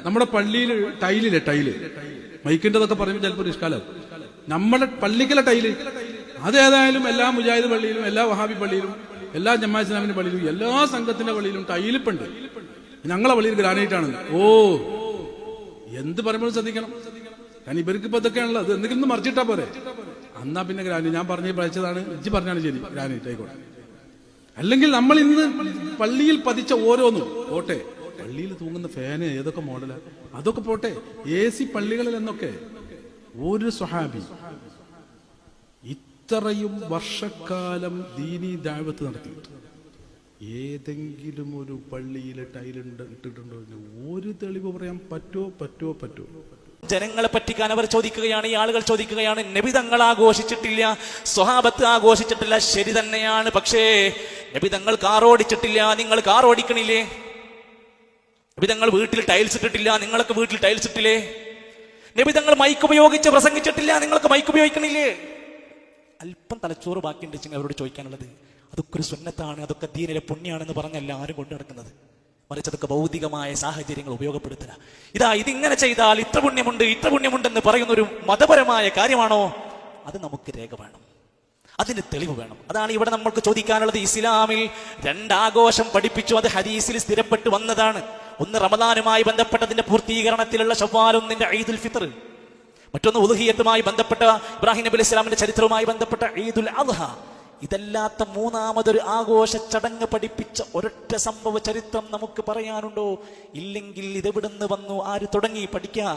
നമ്മുടെ പള്ളിയിൽ ടൈലില്ലേ, ടൈല് മൈക്കിൻ്റെതൊക്കെ പറയുമ്പോൾ ചിലപ്പോൾ നിഷ്കാലാവും. നമ്മുടെ പള്ളിക്കലെ ടൈല് അതേതായാലും എല്ലാ മുജാഹിദ് പള്ളിയിലും എല്ലാ വഹാബി പള്ളിയിലും എല്ലാ ജമാഅത്ത് ഇസ്ലാമിന്റെ പള്ളിയിലും എല്ലാ സംഘത്തിന്റെ പള്ളിയിലും ടൈലിപ്പുണ്ട്. ഞങ്ങളെ പള്ളിയിൽ ഗ്രാനൈറ്റ് ആണ്. ഓ, എന്ത് പറയുമ്പോഴും ശ്രദ്ധിക്കണം. കാരണം ഇവർക്ക് ഇപ്പൊ ഇതൊക്കെയാണല്ലോ, അത് എന്തെങ്കിലും മറിച്ചിട്ടാ പോരെ. അന്നാ പിന്നെ ഗ്രാനൈറ്റ് ഞാൻ പറഞ്ഞ് പഴിച്ചതാണ്, ഇജ്ജ് പറഞ്ഞാണ് ശരി, ഗ്രാനൈറ്റ് ആയിക്കോട്ടെ. അല്ലെങ്കിൽ നമ്മൾ ഇന്ന് പള്ളിയിൽ പതിച്ച ഓരോന്നും പോട്ടെ, പള്ളിയിൽ തൂങ്ങുന്ന ഫാന് ഏതൊക്കെ മോഡലാ, അതൊക്കെ പോട്ടെ, AC പള്ളികളിൽ എന്നൊക്കെ ഒരു സ്വഹാബി ഇത്രയും വർഷക്കാലം ദീനീ ദഅവത്ത് നടത്തിയിട്ട് ഏതെങ്കിലും ഒരു പള്ളിയിൽ ടൈലുണ്ട് ഇട്ടിട്ടുണ്ടോ? ഒരു തെളിവ് പറയാൻ പറ്റുമോ? ജനങ്ങളെ പറ്റിക്കാൻ അവർ ചോദിക്കുകയാണ്, ഈ ആളുകൾ ചോദിക്കുകയാണ്, നബി തങ്ങൾ ആഘോഷിച്ചിട്ടില്ല, സ്വഹാബത്ത് ആഘോഷിച്ചിട്ടില്ല, ശരി തന്നെയാണ്. പക്ഷേ നബി തങ്ങൾ കാറോടിച്ചിട്ടില്ല, നിങ്ങൾ കാറോടിക്കണില്ലേ? നബി തങ്ങൾ വീട്ടിൽ ടൈൽസ് ഇട്ടിട്ടില്ല, നിങ്ങൾക്ക് വീട്ടിൽ ടൈൽസ് ഇട്ടില്ലേ? നബി തങ്ങൾ മൈക്ക് ഉപയോഗിച്ച് പ്രസംഗിച്ചിട്ടില്ല, നിങ്ങൾക്ക് മൈക്ക് ഉപയോഗിക്കണില്ലേ? അല്പം തലച്ചോറ് ബാക്കിയുണ്ടെങ്കിൽ അവരോട് ചോദിക്കാനുള്ളത്, അതൊക്കെ ഒരു സുന്നത്താണ്, അതൊക്കെ ദീനിലെ പുണ്യാണെന്ന് പറഞ്ഞല്ല ആരും കൊണ്ടു നടക്കുന്നത്. മറിച്ച് അതൊക്കെ ഭൗതികമായ സാഹചര്യങ്ങൾ ഉപയോഗപ്പെടുത്തുക. ഇതിങ്ങനെ ചെയ്താൽ ഇത്ര പുണ്യമുണ്ടെന്ന് പറയുന്ന ഒരു മതപരമായ കാര്യമാണോ? അത് നമുക്ക് രേഖ വേണം, അതിന് തെളിവ് വേണം. അതാണ് ഇവിടെ നമ്മൾക്ക് ചോദിക്കാനുള്ളത്. ഇസ്ലാമിൽ 2 ആഘോഷം പഠിപ്പിച്ചു, അത് ഹദീസിൽ സ്ഥിരപ്പെട്ടു വന്നതാണ്. ഒന്ന് റമദാനുമായി ബന്ധപ്പെട്ടതിന്റെ പൂർത്തീകരണത്തിലുള്ള ശവ്വാൽ 1-ന്റെ ഈദുൽ ഫിത്ർ, മറ്റൊന്ന് ഉദ്ഹിയ്യത്തുമായി ബന്ധപ്പെട്ട ഇബ്രാഹിം നബി അലൈഹി സ്വലാമിന്റെ ചരിത്രവുമായി ബന്ധപ്പെട്ട ഈദുൽ അദ്ഹ. ഇതല്ലാത്ത 3-മതൊരു ആഘോഷ ചടങ്ങ് പഠിപ്പിച്ച ഒരൊറ്റ സംഭവ ചരിത്രം നമുക്ക് പറയാനുണ്ടോ? ഇല്ലെങ്കിൽ ഇതെവിടുന്ന് വന്നു, ആര് തുടങ്ങി പഠിക്കുക?